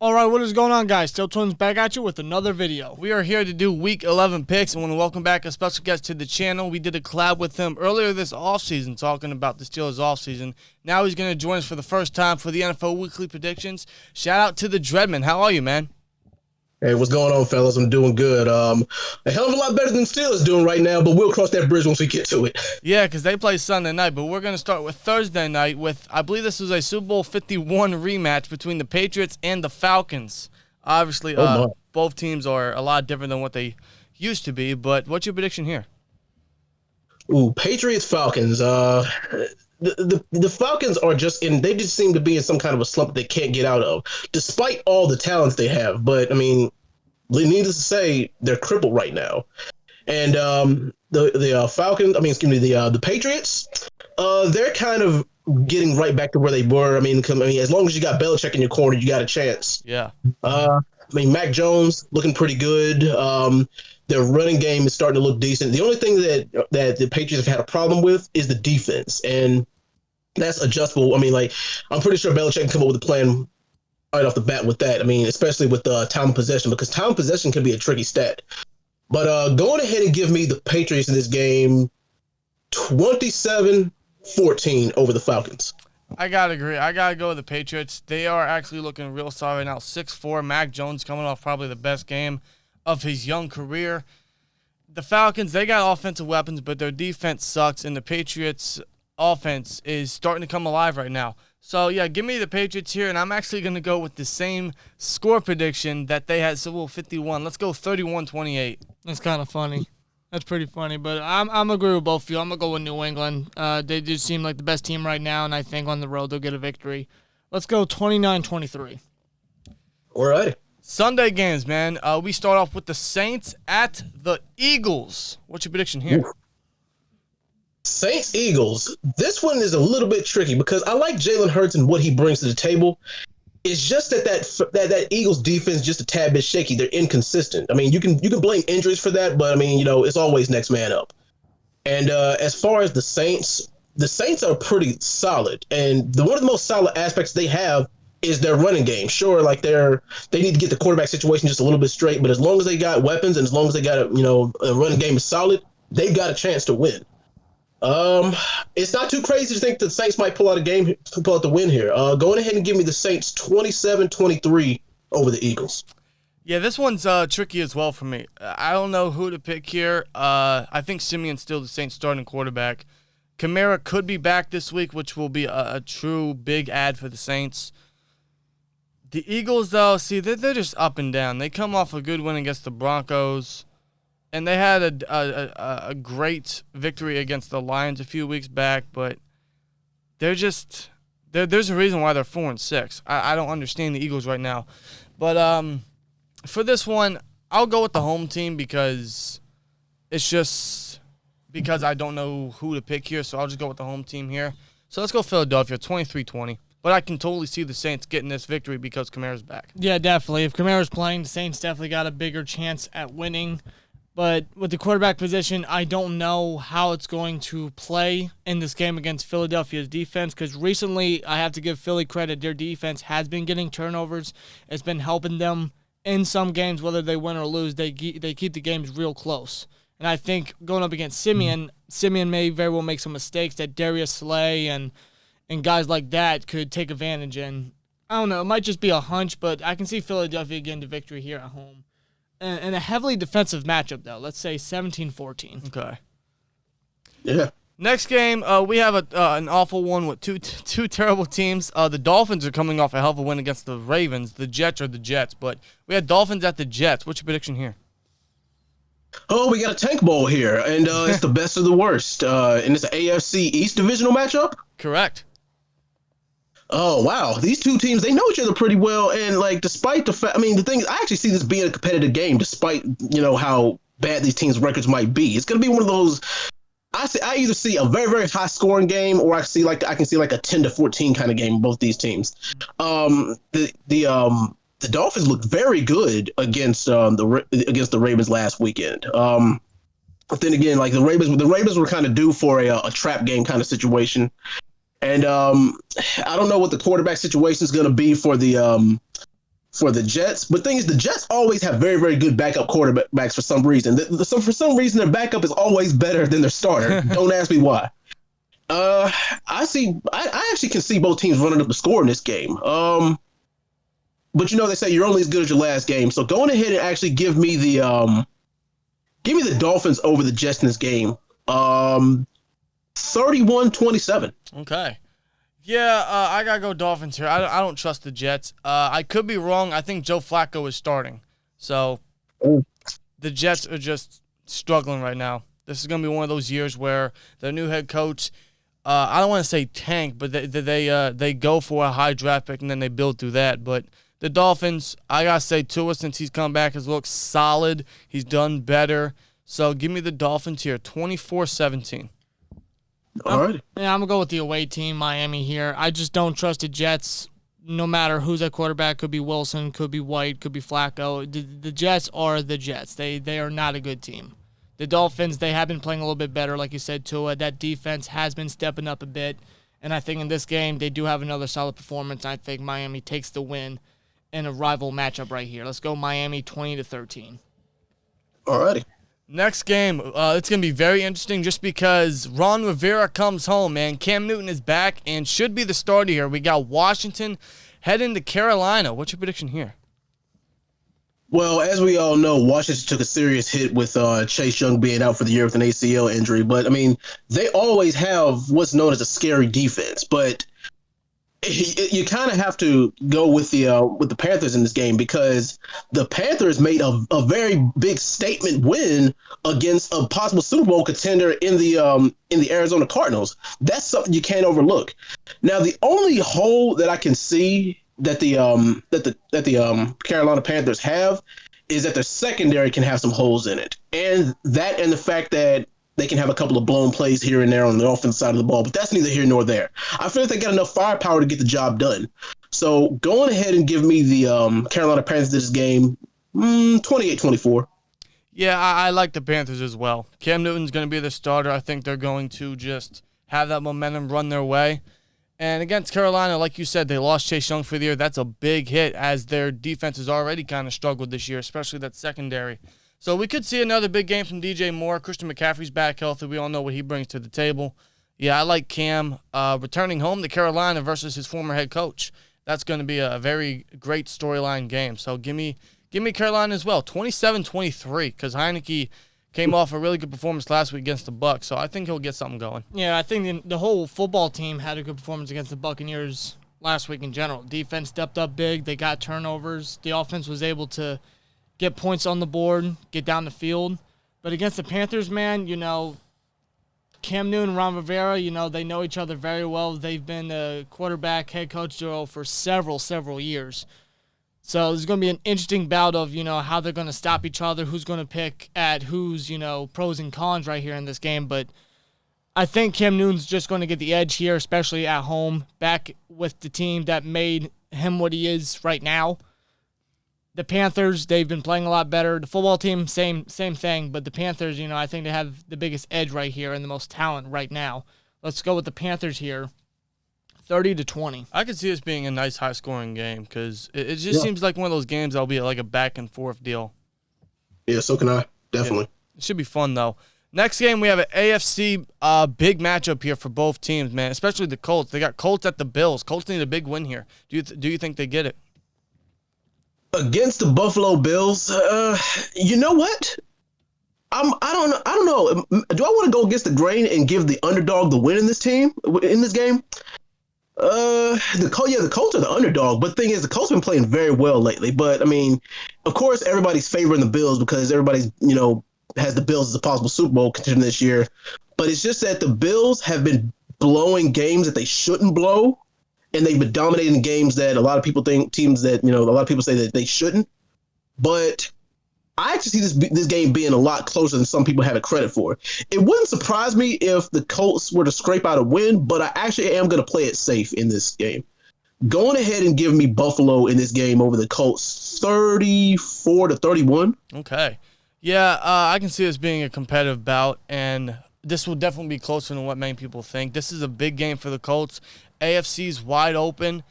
All right, what is going on, guys? SteelTwins back at you with another video. We are here to do Week 11 picks, and want to welcome back a special guest to the channel. We did a collab with him earlier this offseason talking about the Steelers offseason. Now he's going to join us for the first time for the NFL Weekly Predictions. Shout out to TheDreadMan. How are you, man? Hey, what's going on, fellas? I'm doing good. A hell of a lot better than Steelers doing right now, but we'll cross that bridge once we get to it. Yeah, because they play Sunday night, but we're going to start with Thursday night with, I believe this was a Super Bowl 51 rematch between the Patriots and the Falcons. Obviously, both teams are a lot different than what they used to be, but what's your prediction here? Ooh, Patriots, Falcons. The Falcons are they just seem to be in some kind of a slump they can't get out of, despite all the talents they have. But I mean, needless to say, they're crippled right now. And the Falcons, the Patriots, they're kind of getting right back to where they were. I mean, as long as you got Belichick in your corner, you got a chance. Yeah. Mac Jones looking pretty good. Their running game is starting to look decent. The only thing that the Patriots have had a problem with is the defense, and that's adjustable. I mean, I'm pretty sure Belichick can come up with a plan right off the bat with that. I mean, especially with time of possession, because time of possession can be a tricky stat. But going ahead and give me the Patriots in this game 27-14 over the Falcons. I got to agree. I got to go with the Patriots. They are actually looking real solid right now. 6'4", Mac Jones coming off probably the best game of his young career. The Falcons, they got offensive weapons, but their defense sucks, and the Patriots' offense is starting to come alive right now. So, yeah, give me the Patriots here, and I'm actually going to go with the same score prediction that they had, Super Bowl 51. Let's go 31-28. That's kind of funny. That's pretty funny, but I'm agree with both of you. I'm going to go with New England. They just seem like the best team right now, and I think on the road they'll get a victory. Let's go 29-23. All right. Sunday games, man. We start off with the Saints at the Eagles. What's your prediction here? Ooh. Saints-Eagles. This one is a little bit tricky because I like Jalen Hurts and what he brings to the table. It's just that Eagles defense just a tad bit shaky. They're inconsistent. I mean, you can blame injuries for that, but I mean, it's always next man up. And as far as the Saints are pretty solid. And one of the most solid aspects they have is their running game. Sure, they need to get the quarterback situation just a little bit straight, but as long as they got weapons and as long as they got a running game is solid, they've got a chance to win. It's not too crazy to think the Saints might pull out the win here. Going ahead and give me the Saints 27-23 over the Eagles. Yeah, this one's tricky as well for me. I don't know who to pick here. I think Simeon's still the Saints starting quarterback. Kamara could be back this week, which will be a true big add for the Saints. The Eagles, though, see, they're just up and down. They come off a good win against the Broncos, and they had a great victory against the Lions a few weeks back, but there's a reason why they're 4-6. I don't understand the Eagles right now. But for this one, I'll go with the home team because I don't know who to pick here, so I'll just go with the home team here. So let's go Philadelphia, 23-20. But I can totally see the Saints getting this victory because Kamara's back. Yeah, definitely. If Kamara's playing, the Saints definitely got a bigger chance at winning. But with the quarterback position, I don't know how it's going to play in this game against Philadelphia's defense because recently I have to give Philly credit. Their defense has been getting turnovers. It's been helping them in some games, whether they win or lose. They keep the games real close. And I think going up against Simeon may very well make some mistakes that Darius Slay and guys like that could take advantage in. I don't know. It might just be a hunch, but I can see Philadelphia getting the victory here at home. And a heavily defensive matchup, though. Let's say 17-14. Okay. Yeah. Next game, we have an awful one with two terrible teams. The Dolphins are coming off a hell of a win against the Ravens. The Jets are the Jets, but we had Dolphins at the Jets. What's your prediction here? Oh, we got a tank bowl here, and it's the best of the worst. And it's an AFC East divisional matchup? Correct. Oh, wow. These two teams, they know each other pretty well. And, despite the fact, the thing is, I actually see this being a competitive game, despite, how bad these teams' records might be. It's going to be one of those, I either see a very, very high scoring game, or I can see like a 10-14 kind of game in both these teams. The Dolphins looked very good against the Ravens last weekend. But then again, the Ravens were kind of due for a trap game kind of situation. And I don't know what the quarterback situation is going to be for the for the Jets. But the thing is, the Jets always have very, very good backup quarterbacks for some reason. So for some reason, their backup is always better than their starter. Don't ask me why. I actually can see both teams running up the score in this game. But they say you're only as good as your last game. So going ahead and actually give me the Dolphins over the Jets in this game. 31-27. Okay. Yeah, I got to go Dolphins here. I don't trust the Jets. I could be wrong. I think Joe Flacco is starting. So the Jets are just struggling right now. This is going to be one of those years where their new head coach, I don't want to say tank, but they go for a high draft pick and then they build through that. But the Dolphins, I got to say Tua, since he's come back, has looked solid. He's done better. So give me the Dolphins here, 24-17. All right. Yeah, I'm going to go with the away team, Miami here. I just don't trust the Jets, no matter who's at quarterback. Could be Wilson, could be White, could be Flacco. The Jets are the Jets. They are not a good team. The Dolphins, they have been playing a little bit better, like you said, Tua. That defense has been stepping up a bit. And I think in this game, they do have another solid performance. I think Miami takes the win in a rival matchup right here. Let's go Miami 20-13. All righty. Next game, it's going to be very interesting just because Ron Rivera comes home, man. Cam Newton is back and should be the starter here. We got Washington heading to Carolina. What's your prediction here? Well, as we all know, Washington took a serious hit with Chase Young being out for the year with an ACL injury. But, I mean, they always have what's known as a scary defense. But you kind of have to go with the Panthers in this game because the Panthers made a very big statement win against a possible Super Bowl contender in the Arizona Cardinals. That's something you can't overlook. Now, the only hole that I can see that the Carolina Panthers have is that their secondary can have some holes in it, and the fact that they can have a couple of blown plays here and there on the offensive side of the ball, but that's neither here nor there. I feel like they got enough firepower to get the job done. So going ahead and give me the Carolina Panthers this game, 28-24. Yeah, I like the Panthers as well. Cam Newton's going to be the starter. I think they're going to just have that momentum run their way. And against Carolina, like you said, they lost Chase Young for the year. That's a big hit as their defense has already kind of struggled this year, especially that secondary. So we could see another big game from DJ Moore. Christian McCaffrey's back healthy. We all know what he brings to the table. Yeah, I like Cam returning home to Carolina versus his former head coach. That's going to be a very great storyline game. So give me Carolina as well, 27-23, because Heineke came off a really good performance last week against the Bucs. So I think he'll get something going. Yeah, I think the whole football team had a good performance against the Buccaneers last week in general. Defense stepped up big. They got turnovers. The offense was able to get points on the board, get down the field. But against the Panthers, man, Cam Newton and Ron Rivera, they know each other very well. They've been a quarterback head coach duo for several years. So there's going to be an interesting bout of, how they're going to stop each other, who's going to pick at who's, pros and cons right here in this game. But I think Cam Newton's just going to get the edge here, especially at home, back with the team that made him what he is right now. The Panthers, they've been playing a lot better. The football team, same thing. But the Panthers, I think they have the biggest edge right here and the most talent right now. Let's go with the Panthers here, 30-20. I could see this being a nice high-scoring game because it just seems like one of those games that'll be like a back-and-forth deal. Yeah, so can I. Definitely. Yeah. It should be fun, though. Next game, we have an AFC big matchup here for both teams, man, especially the Colts. They got Colts at the Bills. Colts need a big win here. Do you think they get it? Against the Buffalo Bills, you know what? I don't know. Do I want to go against the grain and give the underdog the win in this game? The Colts are the underdog, but the thing is, the Colts have been playing very well lately. But I mean, of course, everybody's favoring the Bills because everybody's has the Bills as a possible Super Bowl contender this year. But it's just that the Bills have been blowing games that they shouldn't blow. And they've been dominating games that a lot of people think teams that, a lot of people say that they shouldn't. But I actually see this game being a lot closer than some people have it credit for. It wouldn't surprise me if the Colts were to scrape out a win, but I actually am going to play it safe in this game. Going ahead and give me Buffalo in this game over the Colts, 34-31. Okay. Yeah, I can see this being a competitive bout, and this will definitely be closer than what many people think. This is a big game for the Colts. AFC's wide open,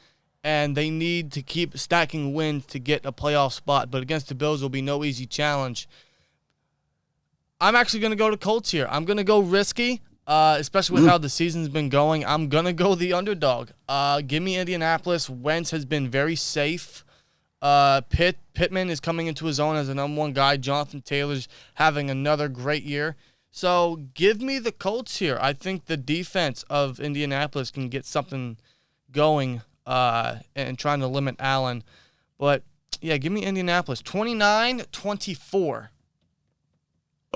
and they need to keep stacking wins to get a playoff spot. But against the Bills will be no easy challenge. I'm actually going to go to Colts here. I'm going to go risky, especially with how the season's been going. I'm going to go the underdog. Give me Indianapolis. Wentz has been very safe. Pittman is coming into his own as the number one guy. Jonathan Taylor's having another great year. So give me the Colts here. I think the defense of Indianapolis can get something going and trying to limit Allen. But, yeah, give me Indianapolis. 29-24.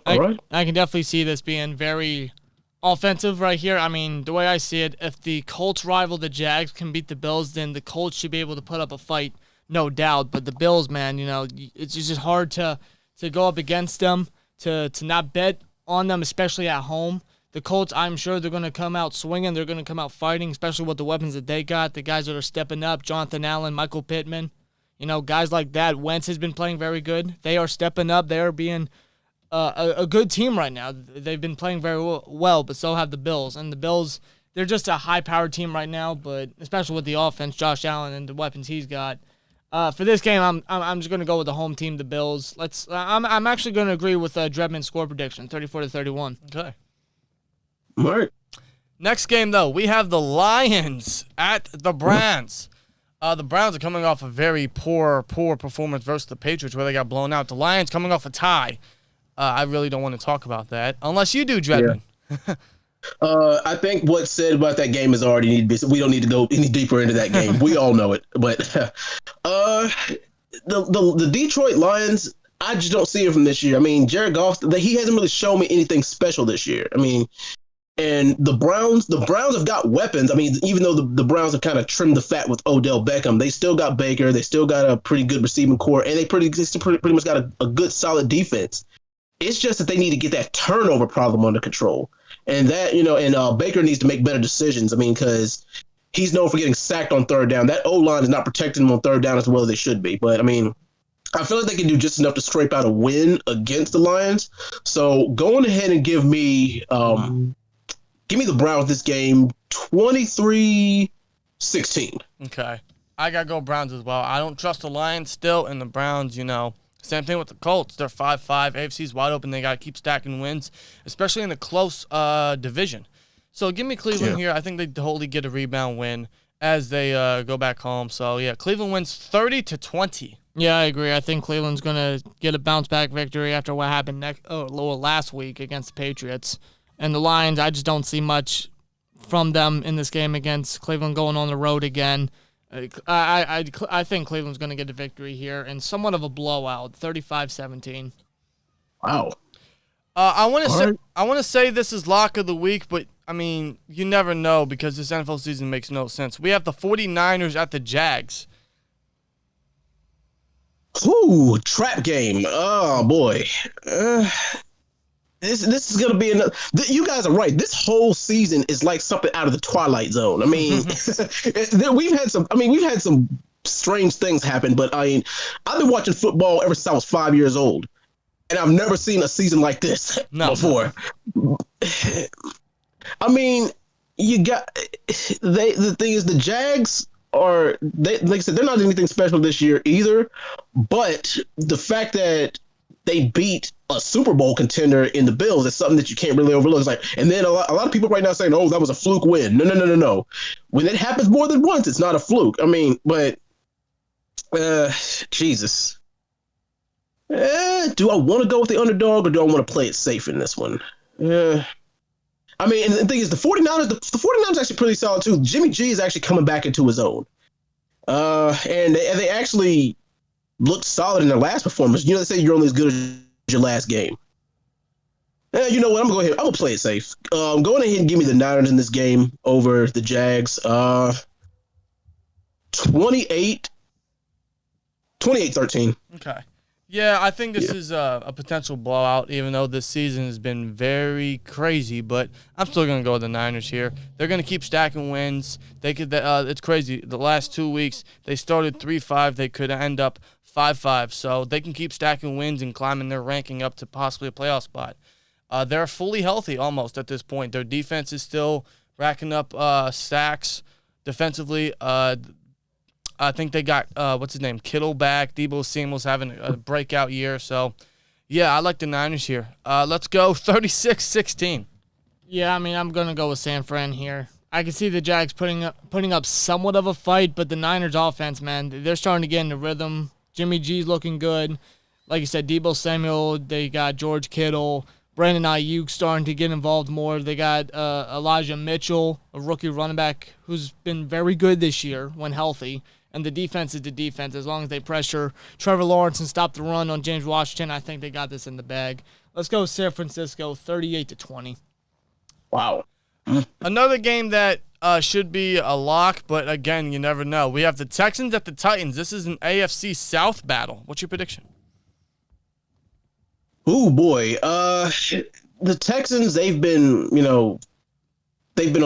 All right. I can definitely see this being very offensive right here. I mean, the way I see it, if the Colts rival the Jags can beat the Bills, then the Colts should be able to put up a fight, no doubt. But the Bills, man, it's just hard to go up against them, to not bet on them, especially at home. The Colts, I'm sure they're going to come out swinging. They're going to come out fighting, especially with the weapons that they got, the guys that are stepping up, Jonathan Allen, Michael Pittman, guys like that. Wentz has been playing very good. They are stepping up. They are being a good team right now. They've been playing very well, but so have the Bills. And the Bills, they're just a high-powered team right now, but especially with the offense, Josh Allen and the weapons he's got. For this game, I'm just going to go with the home team, the Bills. I'm actually going to agree with DreadMan's score prediction, 34-31. Okay. All right. Next game, though, we have the Lions at the Browns. The Browns are coming off a very poor performance versus the Patriots where they got blown out. The Lions coming off a tie. I really don't want to talk about that unless you do, Dreadman. Yeah. I think what's said about that game is already need to be. We don't need to go any deeper into that game. We all know it. But the Detroit Lions, I just don't see it from this year. I mean, Jared Goff, he hasn't really shown me anything special this year. I mean, and the Browns have got weapons. I mean, even though the Browns have kind of trimmed the fat with Odell Beckham, they still got Baker. They still got a pretty good receiving core, and they pretty much got a good solid defense. It's just that they need to get that turnover problem under control. And that, Baker needs to make better decisions. I mean, because he's known for getting sacked on third down. That O-line is not protecting him on third down as well as they should be. But, I mean, I feel like they can do just enough to scrape out a win against the Lions. So going ahead and give me the Browns this game 23-16. Okay. I got to go Browns as well. I don't trust the Lions still, and the Browns, same thing with the Colts. They're 5-5. AFC's wide open. They got to keep stacking wins, especially in the close division. So give me Cleveland here. I think they totally get a rebound win as they go back home. So, yeah, Cleveland wins 30-20. Yeah, I agree. I think Cleveland's going to get a bounce-back victory after what happened last week against the Patriots. And the Lions, I just don't see much from them in this game against Cleveland going on the road again. I think Cleveland's going to get a victory here and somewhat of a blowout, 35-17. Wow. I want to say this is lock of the week, but I mean, you never know because this NFL season makes no sense. We have the 49ers at the Jags. Ooh, trap game. Oh boy. This is gonna be another. You guys are right. This whole season is like something out of the Twilight Zone. I mean, we've had some strange things happen, but I mean, I've been watching football ever since I was 5 years old, and I've never seen a season like this before. I mean, the thing is, the Jags like I said, they're not anything special this year either, but the fact that they beat a Super Bowl contender in the Bills is something that you can't really overlook. It's like, and then a lot of people right now saying, "Oh, that was a fluke win." No. When it happens more than once, it's not a fluke. I mean, but Jesus, do I want to go with the underdog or do I want to play it safe in this one? I mean, and the thing is, the 49ers, the 49ers actually pretty solid too. Jimmy G is actually coming back into his own, and they actually looked solid in their last performance. They say you're only as good as your last game. You know what? I'm going to play it safe. Going ahead and give me the Niners in this game over the Jags. 28-13. Okay. Yeah, I think this is a potential blowout, even though this season has been very crazy. But I'm still going to go with the Niners here. They're going to keep stacking wins. They could. It's crazy. The last 2 weeks, they started 3-5. They could end up 5-5. So they can keep stacking wins and climbing their ranking up to possibly a playoff spot. They're fully healthy almost at this point. Their defense is still racking up sacks defensively. I think they got, what's his name, Kittle back. Deebo Samuel's having a breakout year. So, yeah, I like the Niners here. Let's go 36-16. Yeah, I mean, I'm going to go with San Fran here. I can see the Jags putting up somewhat of a fight, but the Niners offense, man, they're starting to get in the rhythm. Jimmy G's looking good. Like you said, Deebo Samuel, they got George Kittle, Brandon Ayuk starting to get involved more. They got Elijah Mitchell, a rookie running back who's been very good this year when healthy. And the defense is the defense. As long as they pressure Trevor Lawrence and stop the run on James Washington, I think they got this in the bag. Let's go San Francisco, 38-20. Wow. Another game that should be a lock, but again, you never know. We have the Texans at the Titans. This is an AFC South battle. What's your prediction? Oh boy, the Texans, they've been on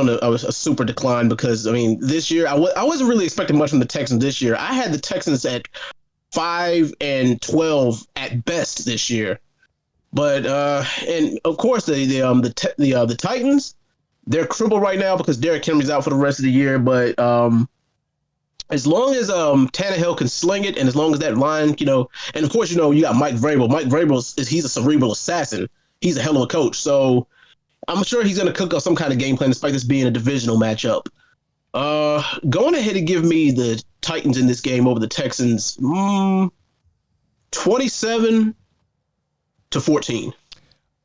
a super decline because, I mean, this year I wasn't really expecting much from the Texans this year. I had the Texans at 5-12 at best this year, but and of course the Titans, they're crippled right now because Derrick Henry's out for the rest of the year. But as long as Tannehill can sling it, and as long as that line, and of course, you got Mike Vrabel. Mike Vrabel he's a cerebral assassin. He's a hell of a coach. So I'm sure he's going to cook up some kind of game plan despite this being a divisional matchup. Going ahead and give me the Titans in this game over the Texans, 27-14.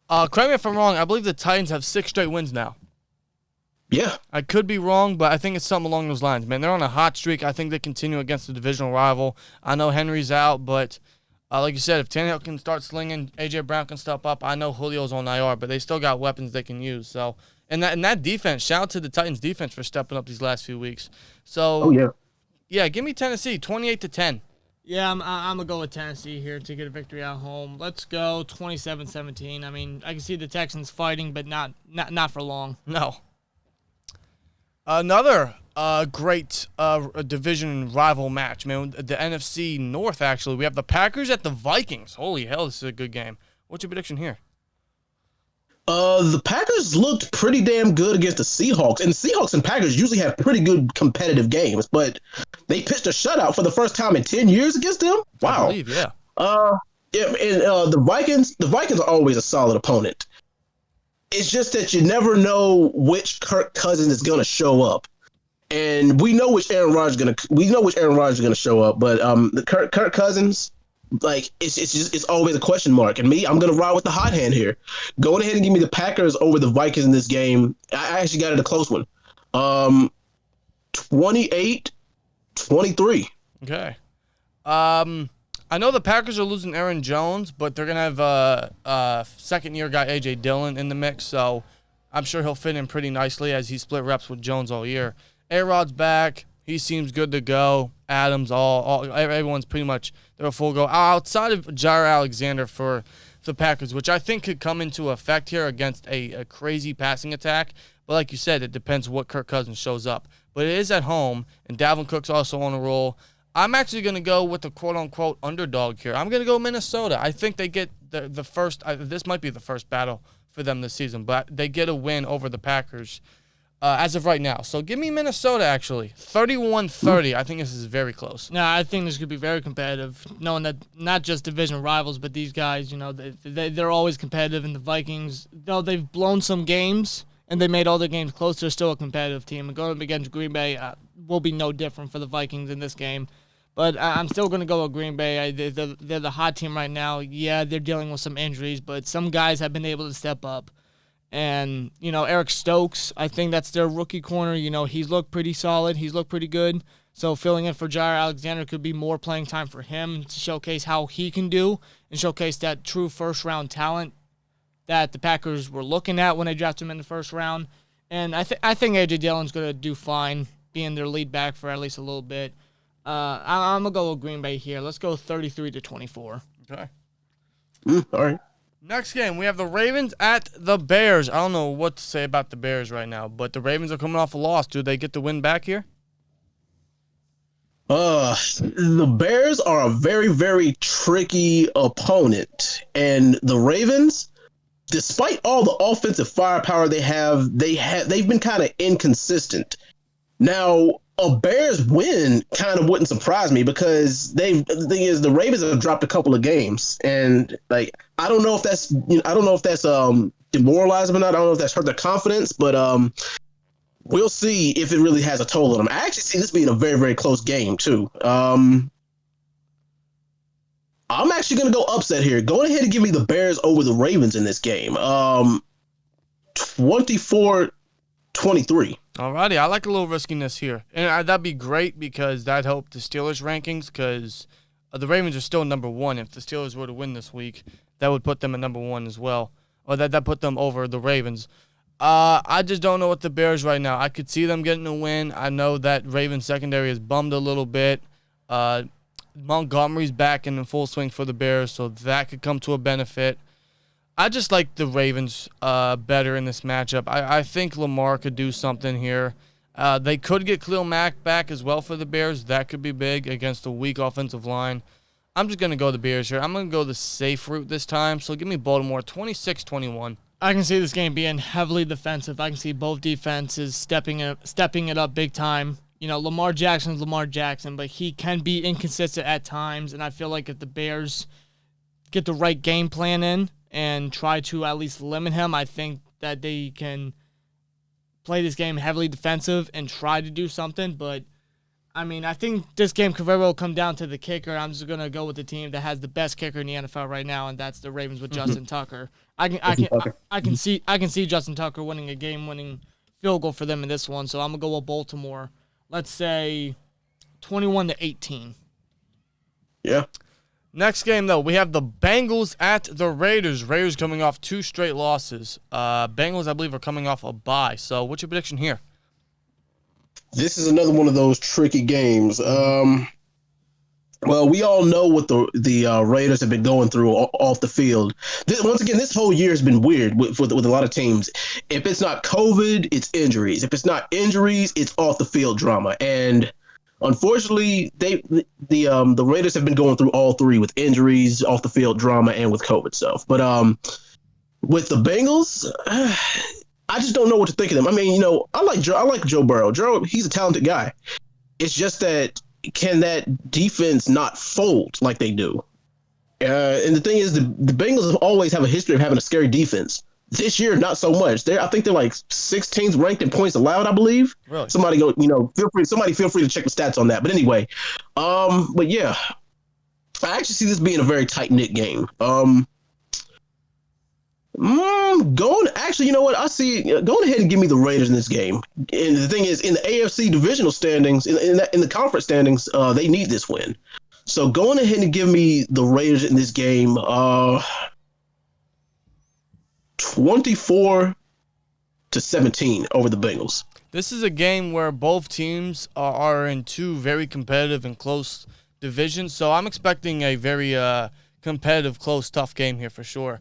Correct me if I'm wrong. I believe the Titans have 6 straight wins now. Yeah. I could be wrong, but I think it's something along those lines. Man, they're on a hot streak. I think they continue against the divisional rival. I know Henry's out, but like you said, if Tannehill can start slinging, A.J. Brown can step up. I know Julio's on IR, but they still got weapons they can use. So, and that defense, shout out to the Titans defense for stepping up these last few weeks. So, yeah, give me Tennessee, 28-10. Yeah, I'm going to go with Tennessee here to get a victory at home. Let's go 27-17. I mean, I can see the Texans fighting, but not for long. No. Another great division rival match, man. The NFC North, actually. We have the Packers at the Vikings. Holy hell, this is a good game. What's your prediction here? The Packers looked pretty damn good against the Seahawks. And the Seahawks and Packers usually have pretty good competitive games, but they pitched a shutout for the first time in 10 years against them? Wow. I believe, yeah. The Vikings are always a solid opponent. It's just that you never know which Kirk Cousins is going to show up, and we know which Aaron Rodgers is going to show up. But the Kirk Cousins, like it's always a question mark. And I'm going to ride with the hot hand here. Going ahead and give me the Packers over the Vikings in this game. I actually got it a close one, 28-23. Okay. I know the Packers are losing Aaron Jones, but they're going to have a second-year guy, A.J. Dillon, in the mix, so I'm sure he'll fit in pretty nicely as he split reps with Jones all year. A-Rod's back. He seems good to go. Adams, everyone's pretty much they're a full go. Outside of Jair Alexander for the Packers, which I think could come into effect here against a crazy passing attack. But like you said, it depends what Kirk Cousins shows up. But it is at home, and Dalvin Cook's also on a roll. I'm actually going to go with the quote-unquote underdog here. I'm going to go Minnesota. I think they get the first this might be the first battle for them this season, but they get a win over the Packers as of right now. So give me Minnesota, actually. 31-30. I think this is very close. No, I think this could be very competitive, knowing that not just division rivals, but these guys, they're always competitive. And the Vikings, though they've blown some games and they made all their games close, they're still a competitive team. And going up against Green Bay will be no different for the Vikings in this game. But I'm still going to go with Green Bay. They're the hot team right now. Yeah, they're dealing with some injuries, but some guys have been able to step up. And, Eric Stokes, I think that's their rookie corner. He's looked pretty solid. He's looked pretty good. So filling in for Jair Alexander could be more playing time for him to showcase how he can do and showcase that true first-round talent that the Packers were looking at when they drafted him in the first round. And I think A.J. Dillon's going to do fine being their lead back for at least a little bit. I'm going to go with Green Bay here. Let's go 33-24. Okay. All right. Next game, we have the Ravens at the Bears. I don't know what to say about the Bears right now, but the Ravens are coming off a loss. Do they get the win back here? The Bears are a very, very tricky opponent. And the Ravens, despite all the offensive firepower they've been kind of inconsistent. Now, a Bears win kind of wouldn't surprise me because the thing is the Ravens have dropped a couple of games, and like I don't know if that's demoralizing or not. I don't know if that's hurt their confidence, but we'll see if it really has a toll on them. I actually see this being a very, very close game too. I'm actually going to go upset here. Go ahead and give me the Bears over the Ravens in this game. 24-23. Alrighty, I like a little riskiness here. And that'd be great because that'd help the Steelers' rankings because the Ravens are still number one. If the Steelers were to win this week, that would put them at number one as well. Or that put them over the Ravens. I just don't know what the Bears right now. I could see them getting a win. I know that Ravens secondary is bummed a little bit. Montgomery's back and in full swing for the Bears, so that could come to a benefit. I just like the Ravens better in this matchup. I think Lamar could do something here. They could get Khalil Mack back as well for the Bears. That could be big against a weak offensive line. I'm just going to go the Bears here. I'm going to go the safe route this time, so give me Baltimore 26-21. I can see this game being heavily defensive. I can see both defenses stepping it up big time. You know, Lamar Jackson's Lamar Jackson, but he can be inconsistent at times, and I feel like if the Bears get the right game plan in and try to at least limit him, I think that they can play this game heavily defensive and try to do something. But, I mean, I think this game could very well come down to the kicker. I'm just going to go with the team that has the best kicker in the NFL right now, and that's the Ravens with Justin Tucker. I can see Justin Tucker winning a game-winning field goal for them in this one, so I'm going to go with Baltimore. Let's say 21-18. Yeah. Next game, though, we have the Bengals at the Raiders. Raiders coming off 2 straight losses. Bengals, I believe, are coming off a bye. So what's your prediction here? This is another one of those tricky games. Well, we all know what the Raiders have been going through off the field. Once again, this whole year has been weird with a lot of teams. If it's not COVID, it's injuries. If it's not injuries, it's off the field drama. And unfortunately, the Raiders have been going through all three with injuries, off the field drama, and with COVID stuff. But with the Bengals, I just don't know what to think of them. I mean, you know, I like Joe Burrow. Joe, he's a talented guy. It's just that can that defense not fold like they do? And the thing is, the Bengals always have a history of having a scary defense. This year, not so much. I think they're like 16th ranked in points allowed, I believe. Really? Somebody feel free to check the stats on that. But anyway, but yeah, I actually see this being a very tight knit game. You know what? Going ahead and give me the Raiders in this game. And the thing is, in the AFC divisional standings, in the conference standings, they need this win. So going ahead and give me the Raiders in this game, 24-17 over the Bengals. This is a game where both teams are in 2 very competitive and close divisions. So I'm expecting a very competitive, close, tough game here for sure.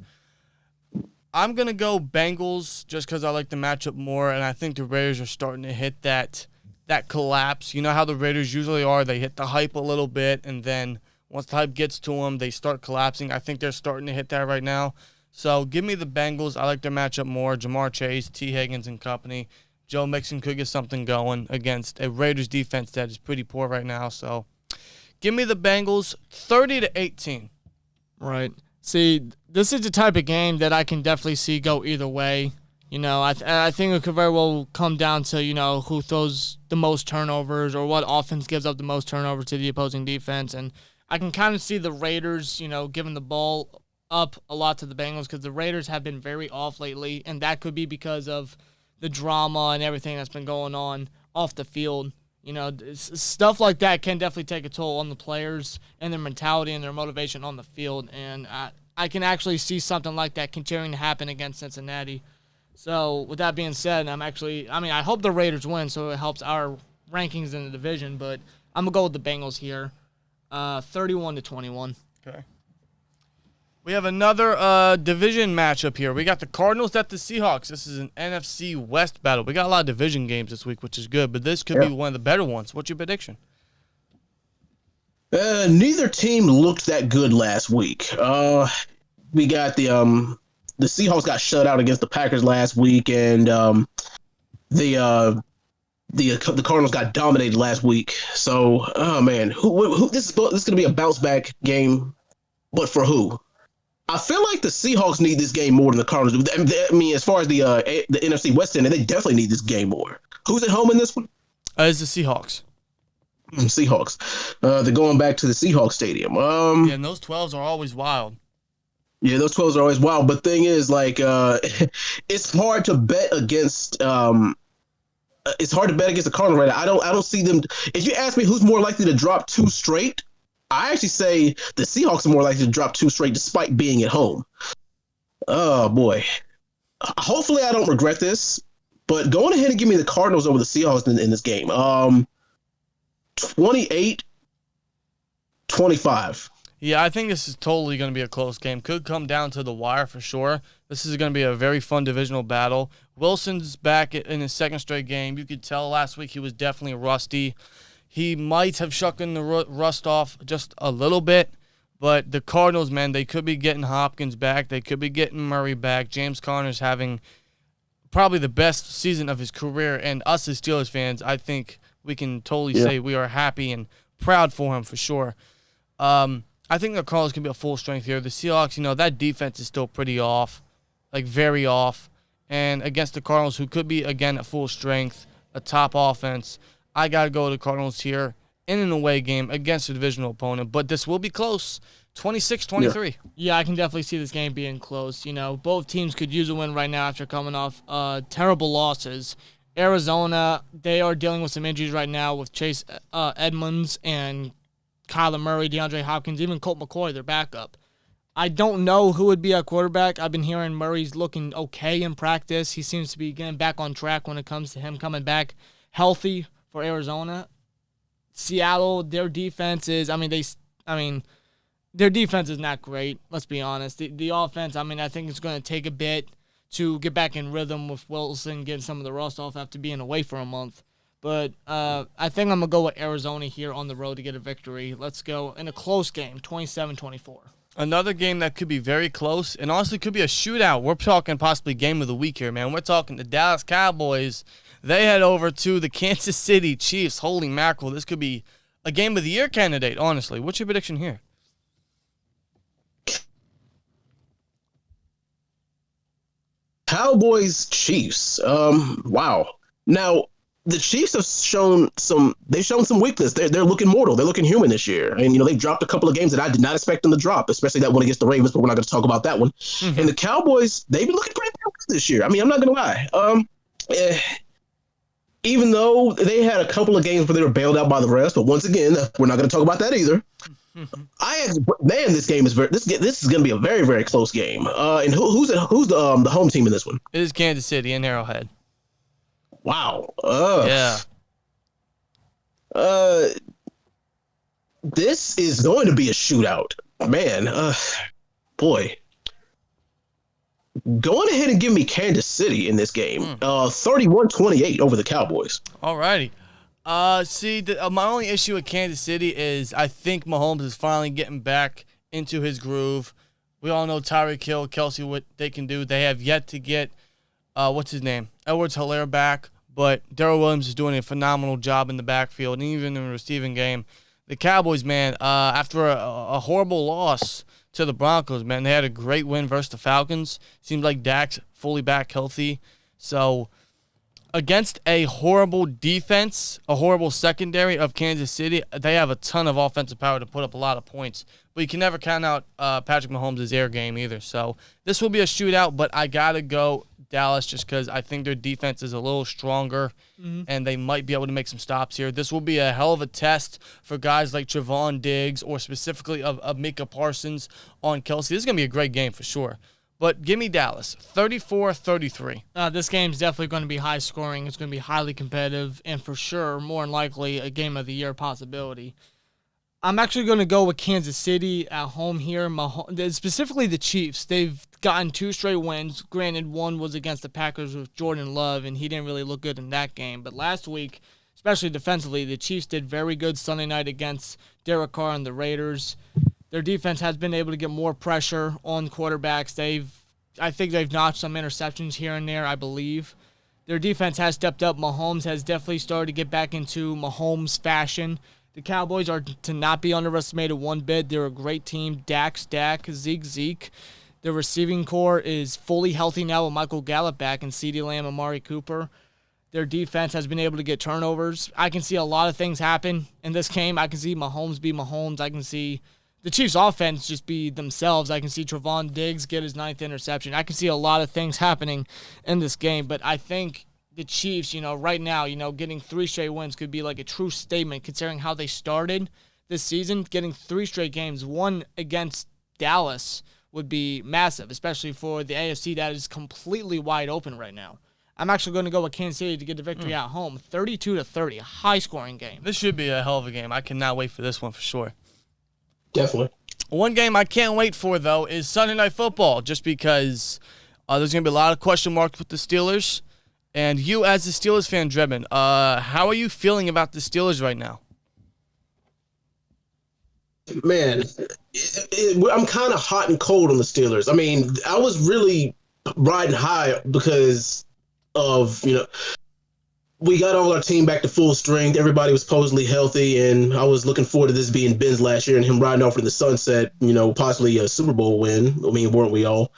I'm going to go Bengals just because I like the matchup more, and I think the Raiders are starting to hit that collapse. You know how the Raiders usually are. They hit the hype a little bit, and then once the hype gets to them, they start collapsing. I think they're starting to hit that right now. So give me the Bengals. I like their matchup more. Jamar Chase, T. Higgins and company. Joe Mixon could get something going against a Raiders defense that is pretty poor right now. So give me the Bengals 30-18. Right. See, this is the type of game that I can definitely see go either way. You know, I think it could very well come down to, you know, who throws the most turnovers or what offense gives up the most turnovers to the opposing defense. And I can kind of see the Raiders, you know, giving the ball up a lot to the Bengals because the Raiders have been very off lately, and that could be because of the drama and everything that's been going on off the field. You know, stuff like that can definitely take a toll on the players and their mentality and their motivation on the field. And I can actually see something like that continuing to happen against Cincinnati. So with that being said, I hope the Raiders win so it helps our rankings in the division. But I'm going to go with the Bengals here, 31-21. Okay. We have another division matchup here. We got the Cardinals at the Seahawks. This is an NFC West battle. We got a lot of division games this week, which is good, but this could be one of the better ones. What's your prediction? Neither team looked that good last week. We got the Seahawks got shut out against the Packers last week, and the the Cardinals got dominated last week. So, oh man, who this is going to be a bounce back game, but for who? I feel like the Seahawks need this game more than the Cardinals do. I mean, as far as the NFC West end, they definitely need this game more. Who's at home in this one? It's the Seahawks. Seahawks. They're going back to the Seahawks stadium. Yeah, and those 12s are always wild. Yeah, those 12s are always wild. But thing is, like, it's hard to bet against. It's hard to bet against the Cardinals right now. I don't see them. If you ask me who's more likely to drop 2 straight, I actually say the Seahawks are more likely to drop 2 straight despite being at home. Oh boy. Hopefully I don't regret this, but go on ahead and give me the Cardinals over the Seahawks in this game. 28-25. Yeah, I think this is totally going to be a close game. Could come down to the wire for sure. This is going to be a very fun divisional battle. Wilson's back in his second straight game. You could tell last week he was definitely rusty. He might have shucking the rust off just a little bit, but the Cardinals, man, they could be getting Hopkins back. They could be getting Murray back. James Conner's having probably the best season of his career, and us as Steelers fans, I think we can totally say we are happy and proud for him for sure. I think the Cardinals can be a full strength here. The Seahawks, that defense is still pretty off, like very off. And against the Cardinals, who could be, again, at full strength, a top offense, I got to go to the Cardinals here in an away game against a divisional opponent. But this will be close, 26-23. Yeah, I can definitely see this game being close. Both teams could use a win right now after coming off terrible losses. Arizona, they are dealing with some injuries right now with Chase Edmonds and Kyler Murray, DeAndre Hopkins, even Colt McCoy, their backup. I don't know who would be at quarterback. I've been hearing Murray's looking okay in practice. He seems to be getting back on track when it comes to him coming back healthy for Arizona. Seattle, their defense is, their defense is not great, let's be honest. The offense, I think it's going to take a bit to get back in rhythm with Wilson getting some of the rust off after being away for a month. But I think I'm going to go with Arizona here on the road to get a victory. Let's go in a close game, 27-24. Another game that could be very close and honestly could be a shootout. We're talking possibly game of the week here, man. We're talking the Dallas Cowboys. They head over to the Kansas City Chiefs. Holy mackerel, this could be a game of the year candidate, honestly. What's your prediction here? Cowboys Chiefs. Wow. Now, the Chiefs have shown some weakness. They're looking mortal. They're looking human this year. And, they dropped a couple of games that I did not expect them to drop, especially that one against the Ravens, but we're not going to talk about that one. Mm-hmm. And the Cowboys, they've been looking pretty good this year. I'm not going to lie. Even though they had a couple of games where they were bailed out by the refs, but once again, we're not going to talk about that either. This game is this is going to be a very, very close game. And who's the home team in this one? It is Kansas City in Arrowhead. Wow. Yeah. This is going to be a shootout, man. Boy. Go on ahead and give me Kansas City in this game. 31-28 over the Cowboys. All righty. My only issue with Kansas City is I think Mahomes is finally getting back into his groove. We all know Tyreek Hill, Kelsey, what they can do. They have yet to get, Edwards-Helaire back, but Darrell Williams is doing a phenomenal job in the backfield and even in the receiving game. The Cowboys, man, after a horrible loss to the Broncos, man, they had a great win versus the Falcons. Seems like Dak's fully back healthy. So against a horrible defense, a horrible secondary of Kansas City, they have a ton of offensive power to put up a lot of points. But you can never count out Patrick Mahomes' air game either. So this will be a shootout, but I got to go Dallas just because I think their defense is a little stronger and they might be able to make some stops here. This will be a hell of a test for guys like Trevon Diggs or specifically of Micah Parsons on Kelsey. This is going to be a great game for sure. But give me Dallas, 34-33. This game's definitely going to be high scoring. It's going to be highly competitive and for sure, more than likely, a game of the year possibility. I'm actually going to go with Kansas City at home here. Specifically the Chiefs. They've gotten 2 straight wins. Granted, one was against the Packers with Jordan Love, and he didn't really look good in that game. But last week, especially defensively, the Chiefs did very good Sunday night against Derek Carr and the Raiders. Their defense has been able to get more pressure on quarterbacks. I think they've notched some interceptions here and there, I believe. Their defense has stepped up. Mahomes has definitely started to get back into Mahomes fashion. The Cowboys are to not be underestimated one bit. They're a great team. Dak, Zeke. Their receiving core is fully healthy now with Michael Gallup back and CeeDee Lamb, Amari Cooper. Their defense has been able to get turnovers. I can see a lot of things happen in this game. I can see Mahomes be Mahomes. I can see the Chiefs' offense just be themselves. I can see Trevon Diggs get his 9th interception. I can see a lot of things happening in this game, but I think the Chiefs, right now, getting 3 straight wins could be like a true statement considering how they started this season. Getting 3 straight games, one against Dallas, would be massive, especially for the AFC that is completely wide open right now. I'm actually going to go with Kansas City to get the victory at home, 32-30, a high-scoring game. This should be a hell of a game. I cannot wait for this one for sure. Definitely. One game I can't wait for, though, is Sunday Night Football, just because there's going to be a lot of question marks with the Steelers. And you, as a Steelers fan, DreadMan, how are you feeling about the Steelers right now? Man, I'm kind of hot and cold on the Steelers. I mean, I was really riding high because of, we got all our team back to full strength. Everybody was supposedly healthy, and I was looking forward to this being Ben's last year and him riding off in the sunset, possibly a Super Bowl win. I mean, weren't we all?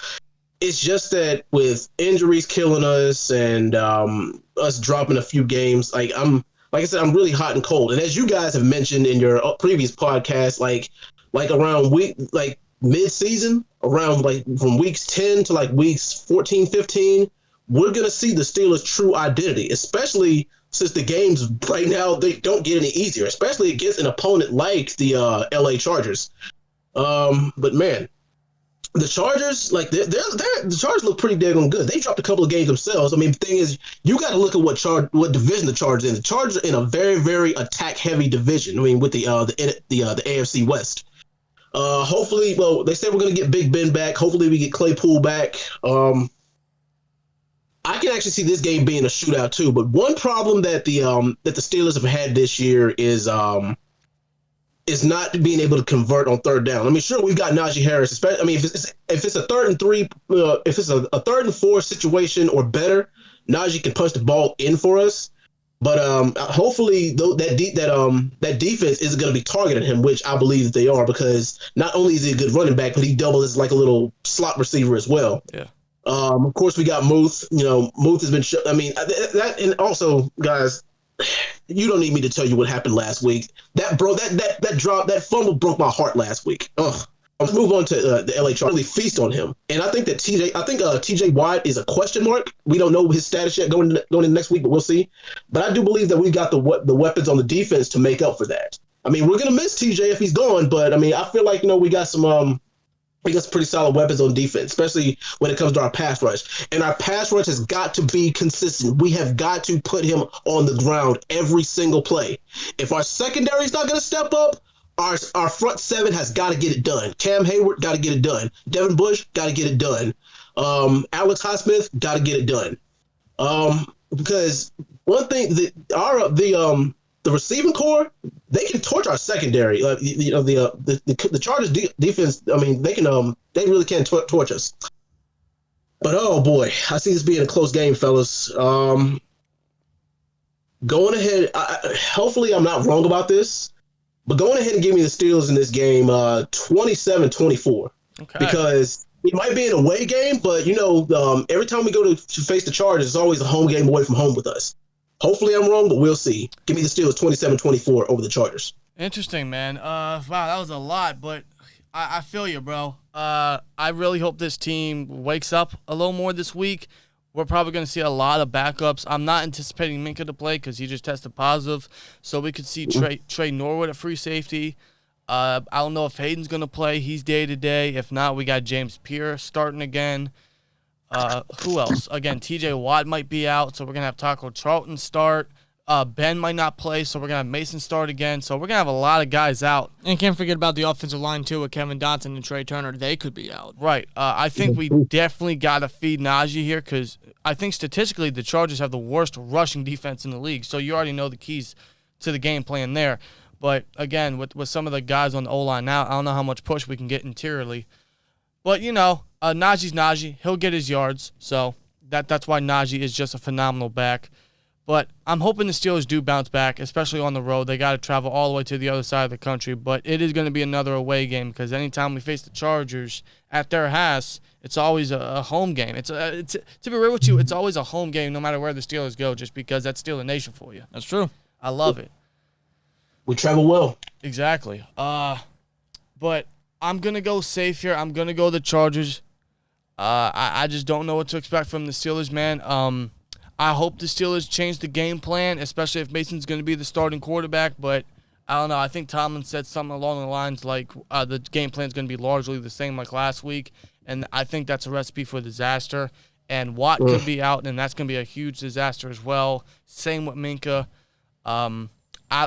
It's just that with injuries killing us and us dropping a few games, like I said, I'm really hot and cold. And as you guys have mentioned in your previous podcast, like around mid-season, around from weeks 10 to weeks 14, 15, we're going to see the Steelers' true identity, especially since the games right now, they don't get any easier, especially against an opponent like the LA Chargers. But man, the Chargers, the Chargers look pretty daggone good. They dropped a couple of games themselves. I mean, the thing is, you got to look at what division the Chargers in. The Chargers are in a very, very attack-heavy division. I mean, with the AFC West. Hopefully, they say we're going to get Big Ben back. Hopefully, we get Claypool back. I can actually see this game being a shootout too. But one problem that the Steelers have had this year is not being able to convert on third down. I mean, sure, we've got Najee Harris. Especially, I mean, if it's a 3rd and 3, if it's a 3rd and 4 situation or better, Najee can punch the ball in for us. But hopefully, that defense isn't going to be targeting him, which I believe that they are, because not only is he a good running back, but he doubles as like a little slot receiver as well. Yeah. Of course, we got Muth. Muth has been. That, and also, guys, you don't need me to tell you what happened last week. That fumble broke my heart last week. Ugh. Let's move on to the LA Chargers. Really feast on him, and I think that TJ Watt is a question mark. We don't know his status yet going into next week, but we'll see. But I do believe that we got the weapons on the defense to make up for that. I mean, we're gonna miss TJ if he's gone, but I mean, I feel like we got some pretty solid weapons on defense, especially when it comes to our pass rush. And our pass rush has got to be consistent. We have got to put him on the ground every single play. If our secondary is not going to step up, our front 7 has got to get it done. Cam Hayward got to get it done. Devin Bush got to get it done. Alex Highsmith got to get it done. Because one thing that the receiving core, they can torch our secondary. The Chargers defense. I mean, they really can torch us. But oh boy, I see this being a close game, fellas. Going ahead. Hopefully, I'm not wrong about this, but going ahead and give me the Steelers in this game, 27-24. Okay. Because it might be an away game, but every time we go to face the Chargers, it's always a home game away from home with us. Hopefully I'm wrong, but we'll see. Give me the Steelers 27-24 over the Chargers. Interesting, man. Wow, that was a lot, but I feel you, bro. I really hope this team wakes up a little more this week. We're probably going to see a lot of backups. I'm not anticipating Minka to play because he just tested positive, so we could see Trey Norwood at free safety. I don't know if Hayden's going to play. He's day-to-day. If not, we got James Pierce starting again. Who else? Again, TJ Watt might be out, so we're going to have Taco Charlton start. Ben might not play, so we're going to have Mason start again. So we're going to have a lot of guys out. And can't forget about the offensive line, too, with Kevin Dotson and Trey Turner. They could be out. Right. I think we definitely got to feed Najee here because I think statistically the Chargers have the worst rushing defense in the league. So you already know the keys to the game plan there. But, again, with some of the guys on the O-line now, I don't know how much push we can get interiorly. But, Najee's Najee. He'll get his yards. So That's why Najee is just a phenomenal back. But I'm hoping the Steelers do bounce back, especially on the road. They got to travel all the way to the other side of the country. But it is going to be another away game because anytime we face the Chargers at their house, it's always a home game. To be real with you, it's always a home game no matter where the Steelers go just because that's Steeler Nation for you. That's true. I love it. We travel well. Exactly. But I'm going to go safe here. I'm going to go the Chargers. I just don't know what to expect from the Steelers, man. I hope the Steelers change the game plan, especially if Mason's going to be the starting quarterback. But I don't know. I think Tomlin said something along the lines like the game plan is going to be largely the same like last week. And I think that's a recipe for disaster. And Watt could be out, and that's going to be a huge disaster as well. Same with Minka. I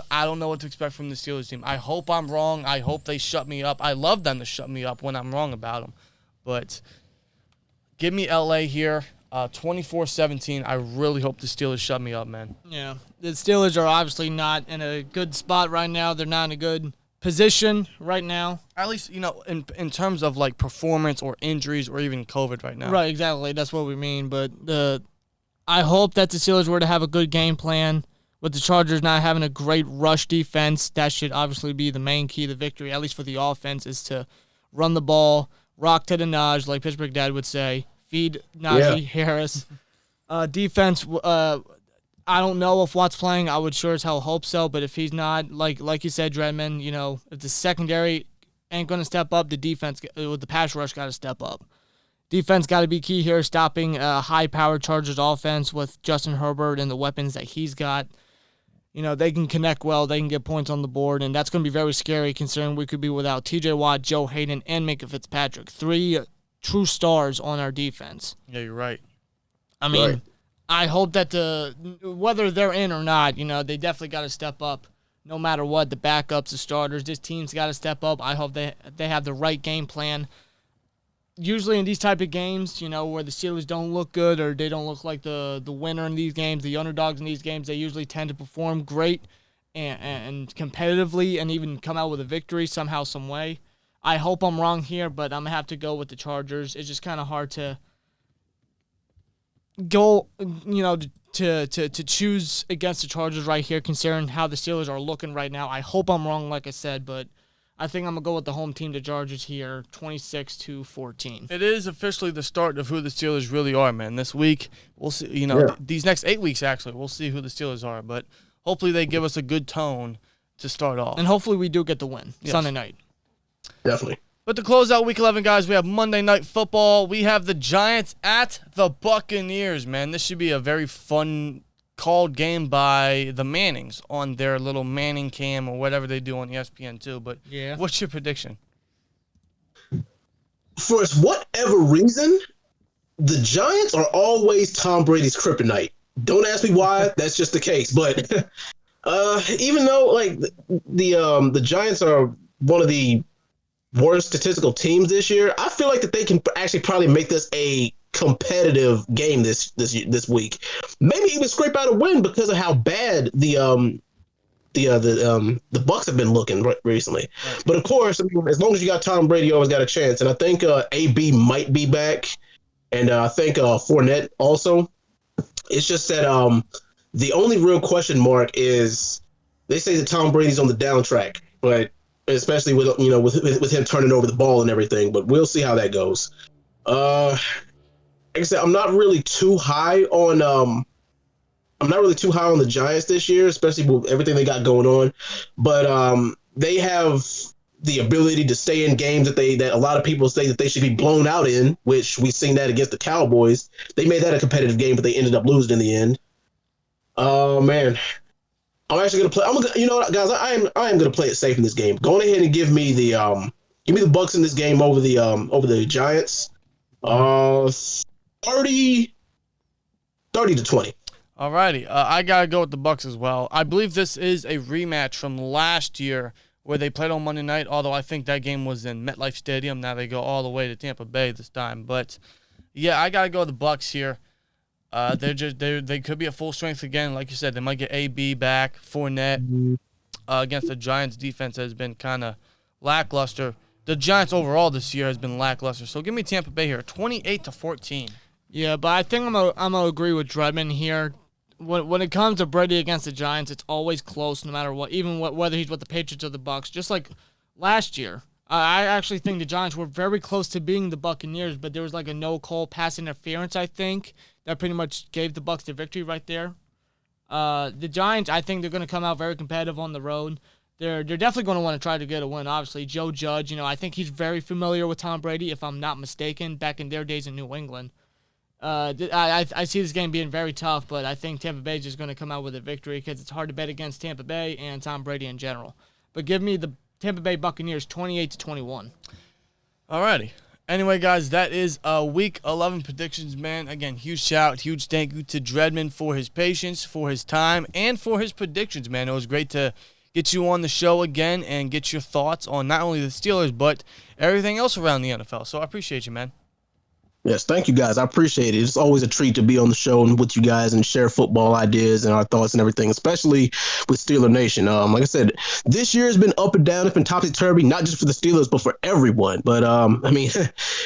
don't know what to expect from the Steelers team. I hope I'm wrong. I hope they shut me up. I love them to shut me up when I'm wrong about them. But give me LA here. 24-17. I really hope the Steelers shut me up, man. Yeah. The Steelers are obviously not in a good spot right now. They're not in a good position right now. At least, in terms of, like, performance or injuries or even COVID right now. Right, exactly. That's what we mean. But I hope that the Steelers were to have a good game plan. With the Chargers not having a great rush defense, that should obviously be the main key to victory, at least for the offense, is to run the ball, rock to the Naj, like Pittsburgh Dad would say. Feed Najee Harris. Defense, I don't know if Watt's playing. I would sure as hell hope so. But if he's not, like you said, Dreadman, if the secondary ain't going to step up, the defense with the pass rush got to step up. Defense got to be key here, stopping high-powered Chargers offense with Justin Herbert and the weapons that he's got. They can connect well. They can get points on the board, and that's going to be very scary considering we could be without T.J. Watt, Joe Hayden, and Minka Fitzpatrick. 3 true stars on our defense. Yeah, you're right. I mean, I hope that whether they're in or not, they definitely got to step up no matter what. The backups, the starters, this team's got to step up. I hope they have the right game plan. Usually in these type of games, where the Steelers don't look good or they don't look like the winner in these games, the underdogs in these games, they usually tend to perform great and competitively and even come out with a victory somehow, some way. I hope I'm wrong here, but I'm going to have to go with the Chargers. It's just kind of hard to go, to choose against the Chargers right here, considering how the Steelers are looking right now. I hope I'm wrong, like I said, but I think I'm going to go with the home team, the Chargers here, 26-14. It is officially the start of who the Steelers really are, man. This week, we'll see, these next 8 weeks, actually, we'll see who the Steelers are. But hopefully they give us a good tone to start off. And hopefully we do get the win Sunday night. Definitely. But to close out Week 11, guys, we have Monday Night Football. We have the Giants at the Buccaneers, man. This should be a very fun called game by the Mannings on their little Manning cam or whatever they do on ESPN too. But what's your prediction? For whatever reason, the Giants are always Tom Brady's kryptonite. Don't ask me why. That's just the case. But even though the Giants are one of the worst statistical teams this year, I feel like that they can actually probably make this a competitive game this week. Maybe even scrape out a win because of how bad the Bucs have been looking recently. Right. But of course, as long as you got Tom Brady, you always got a chance. And I think AB might be back, and I think Fournette also. It's just that the only real question mark is they say that Tom Brady's on the down track, but especially with with him turning over the ball and everything. But we'll see how that goes. Like I said, I'm not really too high on the Giants this year, especially with everything they got going on. But they have the ability to stay in games that a lot of people say that they should be blown out in, which we've seen that against the Cowboys. They made that a competitive game, but they ended up losing in the end. Oh man, I'm actually gonna play. You know what, guys? I am gonna play it safe in this game. Go on ahead and give me the Bucs in this game over the Giants. 30-20. Alrighty, I gotta go with the Bucs as well. I believe this is a rematch from last year where they played on Monday night. Although I think that game was in MetLife Stadium. Now they go all the way to Tampa Bay this time. But yeah, I gotta go with the Bucs here. They could be at full strength again, like you said. They might get AB back, Fournette against the Giants' defense has been kind of lackluster. The Giants overall this year has been lackluster. So give me Tampa Bay here, 28-14. Yeah, but I think I'm gonna agree with DreadMan here. When it comes to Brady against the Giants, it's always close no matter what, even whether he's with the Patriots or the Bucs. Just like last year, I actually think the Giants were very close to being the Buccaneers, but there was like a no-call pass interference, I think, that pretty much gave the Bucs the victory right there. The Giants, I think they're going to come out very competitive on the road. They're definitely going to want to try to get a win, obviously. Joe Judge, I think he's very familiar with Tom Brady, if I'm not mistaken, back in their days in New England. I see this game being very tough, but I think Tampa Bay is just going to come out with a victory because it's hard to bet against Tampa Bay and Tom Brady in general. But give me the Tampa Bay Buccaneers 28-21. Alrighty. Anyway, guys, that is Week 11 predictions, man. Again, huge shout, huge thank you to DreadMan for his patience, for his time, and for his predictions, man. It was great to get you on the show again and get your thoughts on not only the Steelers, but everything else around the NFL. So I appreciate you, man. Yes, thank you guys. I appreciate it. It's always a treat to be on the show and with you guys and share football ideas and our thoughts and everything, especially with Steeler Nation. Like I said, this year has been up and down. It's been topsy-turvy, not just for the Steelers, but for everyone. But,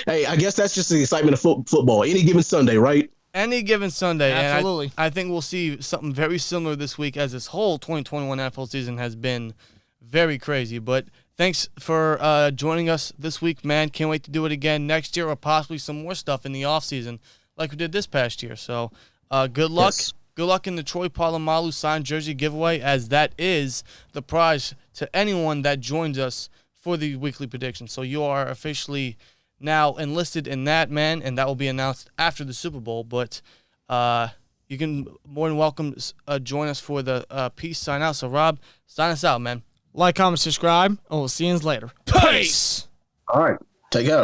hey, I guess that's just the excitement of football. Any given Sunday, right? Any given Sunday. Absolutely. And I think we'll see something very similar this week, as this whole 2021 NFL season has been very crazy. But thanks for joining us this week, man. Can't wait to do it again next year or possibly some more stuff in the offseason like we did this past year. So good luck. Yes. Good luck in the Troy Polamalu signed jersey giveaway, as that is the prize to anyone that joins us for the weekly prediction. So you are officially now enlisted in that, man, and that will be announced after the Super Bowl. But you can more than welcome join us for the peace sign out. So, Rob, sign us out, man. Like, comment, subscribe, and we'll see you later. Peace! All right. Take care.